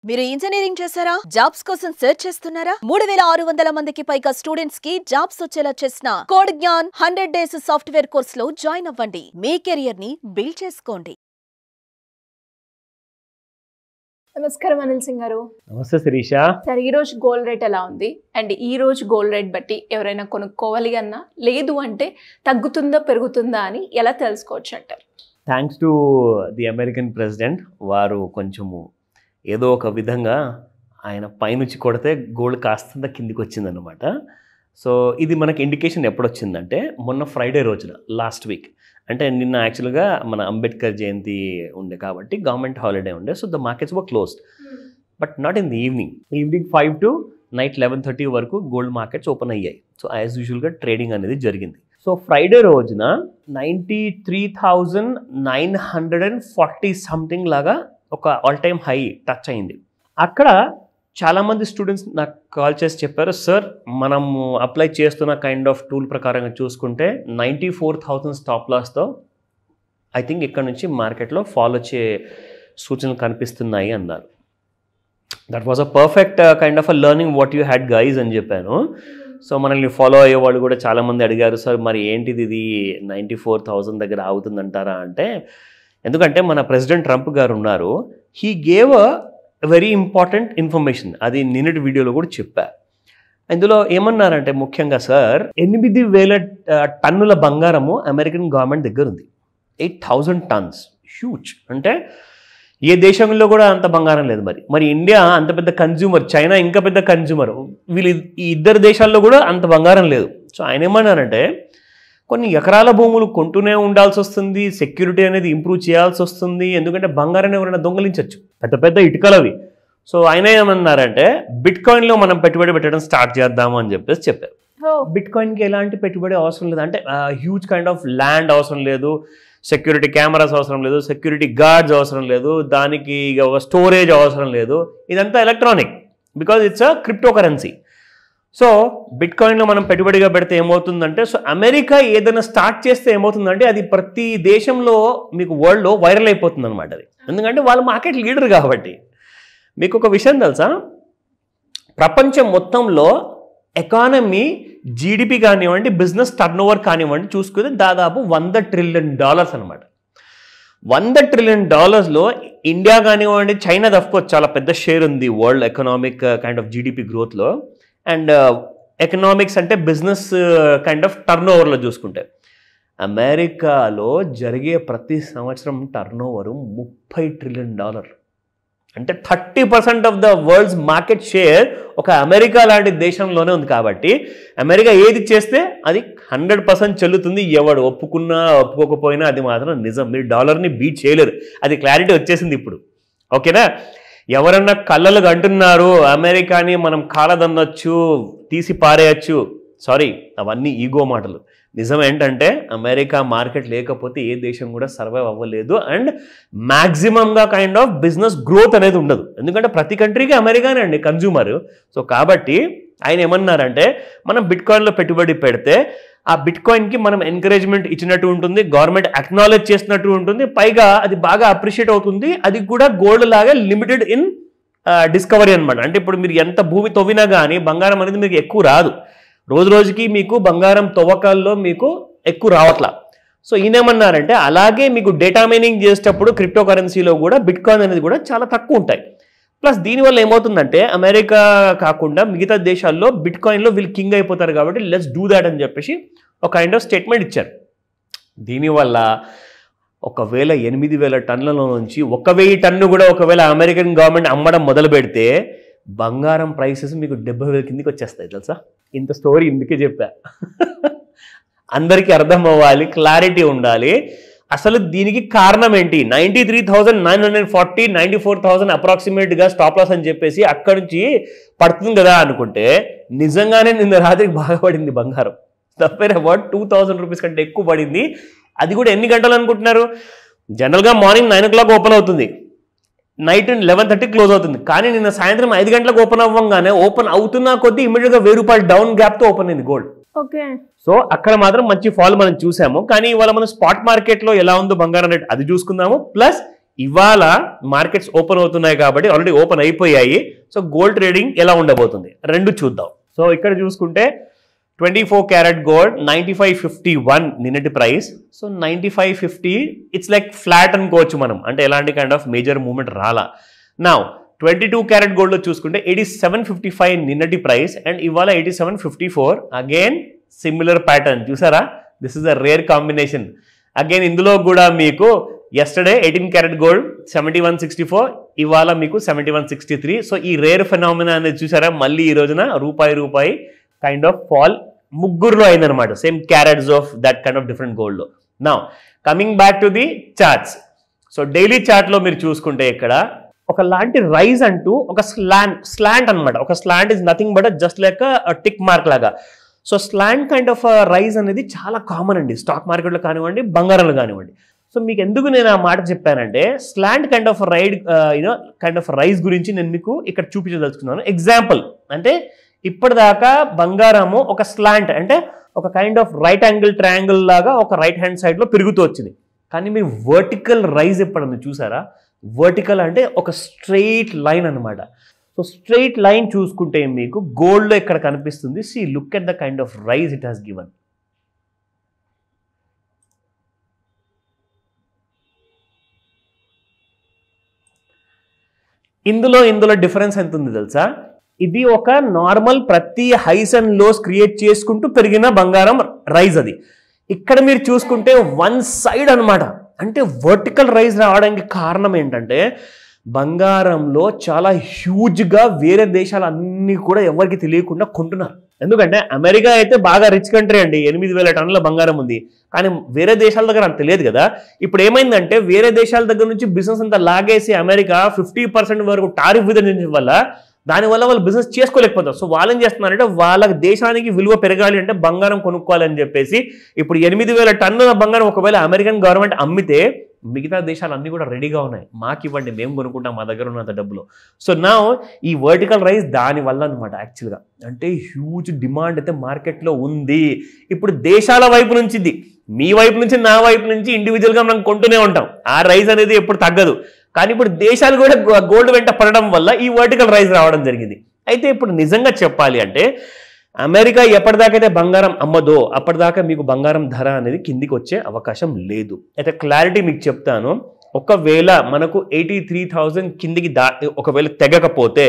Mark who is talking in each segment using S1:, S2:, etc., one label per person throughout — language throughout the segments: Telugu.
S1: మీరు ఇంజనీరింగ్ చేశారా? జాబ్స్ కోసం సెర్చ్ చేస్తున్నారా? 3600 మందికి పైగా స్టూడెంట్స్ కి జాబ్స్ వచ్చేలా చేసిన code Gyan 100 days software course లో జాయిన్ అవ్వండి. మీ కెరియర్ ని బిల్డ్ చేసుకోండి.
S2: నమస్కారం అనిల్ సింగ్ గారు.
S3: నమస్తే శిరీష.
S2: సార్, ఈ రోజు గోల్డ్ రేట్ ఎలా ఉంది అండ్ ఈ రోజు గోల్డ్ రేట్ బట్టి ఎవరైనా కొనుక్కోవాలి అన్నా లేదు అంటే తగ్గుతుందా పెరుగుతుందా అని ఎలా తెలుసుకోవచ్చు అంటారు?
S3: Thanks to the American president. వారు కొంచెము ఏదో ఒక విధంగా ఆయన పైనుంచి కొడితే గోల్డ్ కాస్తంత కిందికి వచ్చిందనమాట. సో ఇది మనకి ఇండికేషన్ ఎప్పుడు వచ్చిందంటే మొన్న ఫ్రైడే రోజున లాస్ట్ వీక్, అంటే నిన్న యాక్చువల్గా మన అంబేద్కర్ జయంతి ఉండే కాబట్టి గవర్నమెంట్ హాలిడే ఉండే. So the markets were closed, but not in the evening 5 to night 11:30 వరకు గోల్డ్ మార్కెట్స్ ఓపెన్ అయ్యాయి. సో యాజ్ యూజువల్గా ట్రేడింగ్ అనేది జరిగింది. సో ఫ్రైడే రోజున 93,940 సంథింగ్ లాగా ఒక ఆల్ టైమ్ హై టచ్ అయింది. అక్కడ చాలామంది స్టూడెంట్స్ నాకు కాల్ చేసి చెప్పారు, సార్ మనము అప్లై చేస్తున్న కైండ్ ఆఫ్ టూల్ ప్రకారంగా చూసుకుంటే 94,000 స్టాప్ లాస్తో ఐ థింక్ ఇక్కడ నుంచి మార్కెట్లో ఫాల్ వచ్చే సూచనలు కనిపిస్తున్నాయి అన్నారు. That was a perfect kind of a learning what you had guys అని చెప్పాను. సో మనల్ని ఫాలో అయ్యే వాళ్ళు కూడా చాలామంది అడిగారు, సార్ మరి ఏంటిది ఇది 94,000 దగ్గర ఆగుతుందంటారా అంటే, ఎందుకంటే మన ప్రెసిడెంట్ ట్రంప్ గారు ఉన్నారు, he gave a very important information. అది నిన్నటి వీడియోలో కూడా చెప్పా. ఇందులో ఏమన్నారంటే ముఖ్యంగా, సార్ 8,000 టన్నుల బంగారము అమెరికన్ గవర్నమెంట్ దగ్గర ఉంది. 8,000 tons, హ్యూజ్. అంటే ఏ దేశంలో కూడా అంత బంగారం లేదు. మరి ఇండియా అంత పెద్ద కన్జ్యూమర్, చైనా ఇంకా పెద్ద కన్జ్యూమర్, వీళ్ళు ఈ ఇద్దరు దేశాల్లో కూడా అంత బంగారం లేదు. సో ఆయన ఏమన్నారంటే కొన్ని ఎకరాల భూములు కొంటూనే ఉండాల్సి వస్తుంది, సెక్యూరిటీ అనేది ఇంప్రూవ్ చేయాల్సి వస్తుంది, ఎందుకంటే బంగారాన్ని ఎవరైనా దొంగలించవచ్చు, పెద్ద పెద్ద ఇటుకలవి. సో ఆయన ఏమన్నారంటే బిట్ కాయిన్లో మనం పెట్టుబడి పెట్టడం స్టార్ట్ చేద్దాము అని చెప్పారు. బిట్ కాయిన్కి ఎలాంటి పెట్టుబడి అవసరం లేదు, అంటే హ్యూజ్ కైండ్ ఆఫ్ ల్యాండ్ అవసరం లేదు, సెక్యూరిటీ కెమెరాస్ అవసరం లేదు, సెక్యూరిటీ గార్డ్స్ అవసరం లేదు, దానికి ఒక స్టోరేజ్ అవసరం లేదు, ఇదంతా electronic, because it's a cryptocurrency. So బిట్ కాయిన్లో మనం పెట్టుబడిగా పెడితే ఏమవుతుందంటే, సో అమెరికా ఏదైనా స్టార్ట్ చేస్తే ఏమవుతుందంటే అది ప్రతి దేశంలో మీకు వరల్డ్లో వైరల్ అయిపోతుంది అనమాట. అది ఎందుకంటే వాళ్ళు మార్కెట్ లీడర్ కాబట్టి. మీకు ఒక విషయం తెలుసా, ప్రపంచం మొత్తంలో ఎకానమీ జీడిపి కానివ్వండి, బిజినెస్ టర్న్ ఓవర్ కానివ్వండి చూసుకుంటే దాదాపు $100 trillion అనమాట. $100 trillion ఇండియా కానివ్వండి, చైనా అఫ్కోర్స్ చాలా పెద్ద షేర్ ఉంది world economic kind of GDP గ్రోత్లో. అండ్ ఎకనామిక్స్ అంటే బిజినెస్ కైండ్ ఆఫ్ టర్న్ ఓవర్లో చూసుకుంటే అమెరికాలో జరిగే ప్రతి సంవత్సరం టర్న్ ఓవరు $30 trillion. అంటే 30% of the world's market share ఒక అమెరికా లాంటి దేశంలోనే ఉంది. కాబట్టి అమెరికా ఏది చేస్తే అది 100% చెల్లుతుంది. ఎవడు ఒప్పుకున్నా ఒప్పుకోకపోయినా అది మాత్రం నిజం. మీరు డాలర్ని బీట్ చేయలేరు, అది క్లారిటీ వచ్చేసింది ఇప్పుడు. ఓకేనా? ఎవరన్నా కళ్ళలు అంటున్నారు అమెరికాని మనం కాలదన్నొచ్చు, తీసి పారేయచ్చు, సారీ, అవన్నీ ఈగో మాటలు. నిజం ఏంటంటే అమెరికా మార్కెట్ లేకపోతే ఏ దేశం కూడా సర్వైవ్ అవ్వలేదు. అండ్ మ్యాక్సిమంగా కైండ్ ఆఫ్ బిజినెస్ గ్రోత్ అనేది ఉండదు, ఎందుకంటే ప్రతి కంట్రీకి అమెరికానే అండి కన్జ్యూమర్. సో కాబట్టి ఆయన ఏమన్నారంటే మనం బిట్ కాయిన్లో పెట్టుబడి పెడితే ఆ బిట్ కాయిన్కి మనం ఎంకరేజ్మెంట్ ఇచ్చినట్టు ఉంటుంది, గవర్నమెంట్ అక్నాలెడ్జ్ చేసినట్టు ఉంటుంది, పైగా అది బాగా అప్రిషియేట్ అవుతుంది. అది కూడా గోల్డ్ లాగా లిమిటెడ్ ఇన్ డిస్కవరీ అనమాట. అంటే ఇప్పుడు మీరు ఎంత భూమి తవ్వినా కానీ బంగారం అనేది మీకు ఎక్కువ రాదు, రోజు రోజుకి మీకు బంగారం తవ్వకాల్లో మీకు ఎక్కువ రావట్లా. సో ఈయనేమన్నారంటే అలాగే మీకు డేటా మైనింగ్ చేసేటప్పుడు క్రిప్టో కరెన్సీలో కూడా బిట్ కాయిన్ అనేది కూడా చాలా తక్కువ ఉంటాయి. ప్లస్ దీనివల్ల ఏమవుతుందంటే అమెరికా కాకుండా మిగతా దేశాల్లో బిట్ కాయిన్లో వీళ్ళు కింగ్ అయిపోతారు, కాబట్టి లెట్స్ డూ దాట్ అని చెప్పేసి ఒక కైండ్ ఆఫ్ స్టేట్మెంట్ ఇచ్చారు. దీనివల్ల ఒకవేళ 8,000 టన్నుల నుంచి 1,000 టన్ను కూడా ఒకవేళ అమెరికన్ గవర్నమెంట్ అమ్మడం మొదలు పెడితే బంగారం ప్రైసెస్ మీకు 70,000 కిందికి వచ్చేస్తాయి. తెలుసా? ఇంత స్టోరీ ఇందుకే చెప్పా, అందరికీ అర్థం అవ్వాలి, క్లారిటీ ఉండాలి. అసలు దీనికి కారణం ఏంటి? 93,940 94,000 అప్రాక్సిమేట్గా స్టాప్ లాస్ అని చెప్పేసి అక్కడి నుంచి పడుతుంది కదా అనుకుంటే నిజంగానే నిన్న రాత్రికి బాగా పడింది బంగారం. తప్పేర అబౌట్ 2,000 రూపీస్ కంటే ఎక్కువ పడింది. అది కూడా ఎన్ని గంటలు అనుకుంటున్నారు? జనరల్గా మార్నింగ్ 9 o'clock ఓపెన్ అవుతుంది, నైట్ 11:30 క్లోజ్ అవుతుంది. కానీ నిన్న సాయంత్రం 5 గంటలకు ఓపెన్ అవ్వగానే ఓపెన్ అవుతున్నా కొద్దీ ఇమీడియట్గా ₹1,000 డౌన్ గ్యాప్తో ఓపెన్ అయింది గోల్డ్.
S2: ఓకే.
S3: సో అక్కడ మాత్రం మంచి ఫాల్ మనం చూసాము. కానీ ఇవాళ మనం స్పాట్ మార్కెట్లో ఎలా ఉందో బంగారం రేట్ అది చూసుకుందాము. ప్లస్ ఇవాళ మార్కెట్స్ ఓపెన్ అవుతున్నాయి కాబట్టి ఆల్రెడీ ఓపెన్ అయిపోయాయి. సో గోల్డ్ ట్రేడింగ్ ఎలా ఉండబోతుంది రెండు చూద్దాం. సో ఇక్కడ చూసుకుంటే 24 క్యారెట్ గోల్డ్ 95.51 నిన్నటి price. So 95.50 it's like flat అనుకోవచ్చు మనం, అంటే ఎలాంటి కైండ్ ఆఫ్ మేజర్ మూవ్మెంట్ రాలా. నా 22 క్యారెట్ గోల్డ్లో చూసుకుంటే 87.55 నిన్నటి ప్రైస్ అండ్ ఇవాళ 87.54. అగైన్ సిమిలర్ ప్యాటర్న్ చూసారా, this is a rare combination. Again ఇందులో కూడా మీకు ఎస్టర్డే 18 క్యారెట్ గోల్డ్ 71.64, ఇవాళ మీకు 71.63. సో ఈ రేర్ ఫెనామినా అనేది చూసారా, మళ్ళీ ఈ రోజున రూపాయి కైండ్ ఆఫ్ ఫాల్ ముగ్గురులో అయిందనమాట, same carats of that kind of different గోల్డ్లో. నా coming back to the charts. So daily చార్ట్లో మీరు చూసుకుంటే ఇక్కడ ఒకలాంటి రైజ్ అంటూ ఒక స్లాంట్ అనమాట. ఒక slant is nothing but just like tick mark లాగా. So slant kind of rise అనేది చాలా కామన్ అండి స్టాక్ మార్కెట్లో కానివ్వండి, బంగారంలో కానివ్వండి. సో మీకు ఎందుకు నేను ఆ మాట చెప్పానంటే slant kind of kind of rise గురించి నేను మీకు ఇక్కడ చూపించదలుచుకున్నాను. ఎగ్జాంపుల్ అంటే ఇప్పటిదాకా బంగారము ఒక స్లాంట్ అంటే ఒక kind of right angle triangle లాగా ఒక రైట్ హ్యాండ్ సైడ్లో పెరుగుతూ వచ్చింది. కానీ మీరు వర్టికల్ రైజ్ ఎప్పుడన్నా చూసారా? వర్టికల్ అంటే ఒక స్ట్రెయిట్ లైన్ అనమాట. సో స్ట్రెయిట్ లైన్ చూసుకుంటే మీకు గోల్డ్లో ఇక్కడ కనిపిస్తుంది. See look at the kind of rise it has given. ఇందులో డిఫరెన్స్ ఎంత ఉంది తెలుసా? ఇది ఒక నార్మల్ ప్రతి హైస్ అండ్ లోస్ క్రియేట్ చేసుకుంటూ పెరిగిన బంగారం రైజ్. అది ఇక్కడ మీరు చూసుకుంటే వన్ సైడ్ అనమాట. అంటే వర్టికల్ రైజ్ రావడానికి కారణం ఏంటంటే బంగారంలో చాలా హ్యూజ్గా వేరే దేశాలు అన్నీ కూడా ఎవరికి తెలియకుండా కొంటున్నారు. ఎందుకంటే అమెరికా అయితే బాగా రిచ్ కంట్రీ అండి, 8,000 టన్నుల బంగారం ఉంది. కానీ వేరే దేశాల దగ్గర అంత తెలియదు కదా. ఇప్పుడు ఏమైందంటే వేరే దేశాల దగ్గర నుంచి బిజినెస్ అంతా లాగేసి అమెరికా 50% వరకు టారిఫ్ విధించడం వల్ల దానివల్ల వాళ్ళు బిజినెస్ చేసుకోలేకపోతారు. సో వాళ్ళు ఏం చేస్తున్నారంటే వాళ్ళ దేశానికి విలువ పెరగాలి అంటే బంగారం కొనుక్కోవాలని చెప్పేసి ఇప్పుడు 8,000 టన్నుల బంగారం ఒకవేళ అమెరికన్ గవర్నమెంట్ అమ్మితే మిగతా దేశాలు అన్నీ కూడా రెడీగా ఉన్నాయి, మాకు ఇవ్వండి, మేము కొనుక్కుంటాం, మా దగ్గర ఉన్నంత డబ్బులు. సో నా ఈ వర్టికల్ రైజ్ దానివల్ల అనమాట. యాక్చువల్గా అంటే హ్యూజ్ డిమాండ్ అయితే మార్కెట్లో ఉంది. ఇప్పుడు దేశాల వైపు నుంచి, మీ వైపు నుంచి, నా వైపు నుంచి ఇండివిజువల్గా మనం కొంటూనే ఉంటాం. ఆ రైజ్ అనేది ఎప్పుడు తగ్గదు. కానీ ఇప్పుడు దేశాలు కూడా గోల్డ్ వెంట పడడం వల్ల ఈ వర్టికల్ రైజ్ రావడం జరిగింది. అయితే ఇప్పుడు నిజంగా చెప్పాలి అంటే అమెరికా ఎప్పటిదాకైతే బంగారం అమ్మదో అప్పటిదాకా మీకు బంగారం ధర అనేది కిందికి వచ్చే అవకాశం లేదు. అయితే క్లారిటీ మీకు చెప్తాను, ఒకవేళ మనకు 83,000 కిందికి ఒకవేళ తెగకపోతే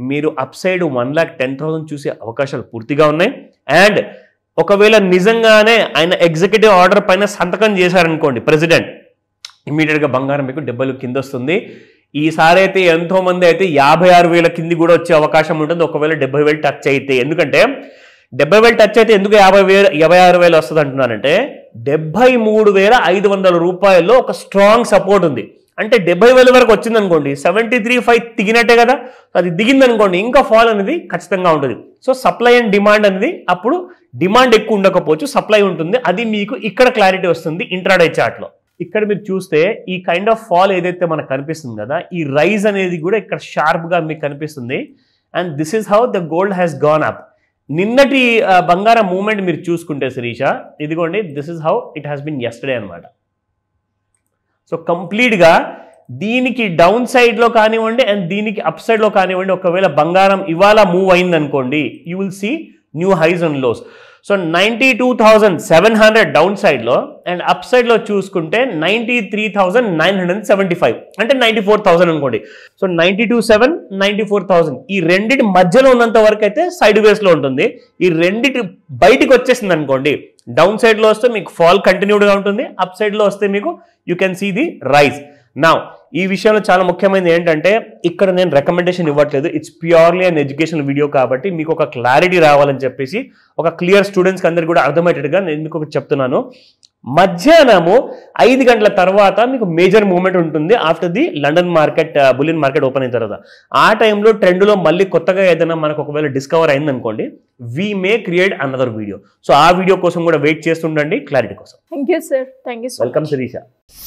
S3: మీరు అప్ సైడ్ 1,10,000 చూసే అవకాశాలు పూర్తిగా ఉన్నాయి. అండ్ ఒకవేళ నిజంగానే ఆయన ఎగ్జిక్యూటివ్ ఆర్డర్ పైన సంతకం చేశారనుకోండి ప్రెసిడెంట్, ఇమీడియట్గా బంగారం మీకు 70,000 కింద వస్తుంది. ఈసారి అయితే ఎంతో మంది అయితే 56,000 కింది కూడా వచ్చే అవకాశం ఉంటుంది ఒకవేళ 70,000 టచ్ అయితే. ఎందుకంటే 70,000 టచ్ అయితే ఎందుకు 56,000 వస్తుంది అంటున్నానంటే 73,500 రూపాయల్లో ఒక స్ట్రాంగ్ సపోర్ట్ ఉంది. అంటే 70,000 వరకు వచ్చింది అనుకోండి, 73,500 దిగినట్టే కదా. అది దిగింది అనుకోండి ఇంకా ఫాల్ అనేది ఖచ్చితంగా ఉంటుంది. సో సప్లై అండ్ డిమాండ్ అనేది అప్పుడు డిమాండ్ ఎక్కువ ఉండకపోవచ్చు, సప్లై ఉంటుంది. అది మీకు ఇక్కడ క్లారిటీ వస్తుంది ఇంట్రాడే చార్ట్లో. ఇక్కడ మీరు చూస్తే ఈ కైండ్ ఆఫ్ ఫాల్ ఏదైతే మనకు కనిపిస్తుంది కదా, ఈ రైజ్ అనేది కూడా ఇక్కడ షార్ప్గా మీకు కనిపిస్తుంది. And this is how the gold has gone up. నిన్నటి బంగారం మూవ్మెంట్ మీరు చూసుకుంటే శిరీష, ఇదిగోండి, this is how it has been yesterday అనమాట. సో కంప్లీట్గా దీనికి డౌన్ సైడ్లో కానివ్వండి అండ్ దీనికి అప్ సైడ్లో కానివ్వండి, ఒకవేళ బంగారం ఇవాళ మూవ్ అయింది అనుకోండి, you will see new highs and lows. So 92,700 down సైడ్లో అండ్ అప్ సైడ్లో చూసుకుంటే 93,975 అంటే 94,000 అనుకోండి. సో 92,700, 94,000 ఈ రెండింటి మధ్యలో ఉన్నంత వరకు అయితే సైడ్ వేస్లో ఉంటుంది. ఈ రెండింటి బయటికి వచ్చేసింది అనుకోండి, డౌన్ సైడ్లో వస్తే మీకు ఫాల్ కంటిన్యూడ్గా ఉంటుంది, అప్ సైడ్లో వస్తే మీకు you can see the rise. నా ఈ విషయంలో చాలా ముఖ్యమైనది ఏంటంటే ఇక్కడ నేను రికమెండేషన్ ఇవ్వట్లేదు, it's purely and educational video కాబట్టి మీకు ఒక క్లారిటీ రావాలని చెప్పేసి ఒక క్లియర్ స్టూడెంట్స్కి అందరికీ కూడా అర్థమయ్యేటట్టుగా నేను మీకు ఒకటి చెప్తున్నాను. మధ్యాహ్నము 5 గంటల తర్వాత మీకు మేజర్ మూవ్మెంట్ ఉంటుంది after the London market bullion market open అయిన తర్వాత. ఆ టైంలో ట్రెండ్లో మళ్ళీ కొత్తగా ఏదైనా మనకు ఒకవేళ డిస్కవర్ అయిందనుకోండి, we may create another video. So ఆ వీడియో కోసం కూడా వెయిట్ చేస్తుండండి క్లారిటీ కోసం.
S2: Thank you sir, thank you.
S3: Welcome Shirisha.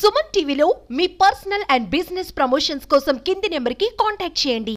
S4: Suman టీవీలో మీ పర్సనల్ అండ్ బిజినెస్ ప్రమోషన్స్ కోసం కింది నెంబర్కి కాంటాక్ట్ చేయండి.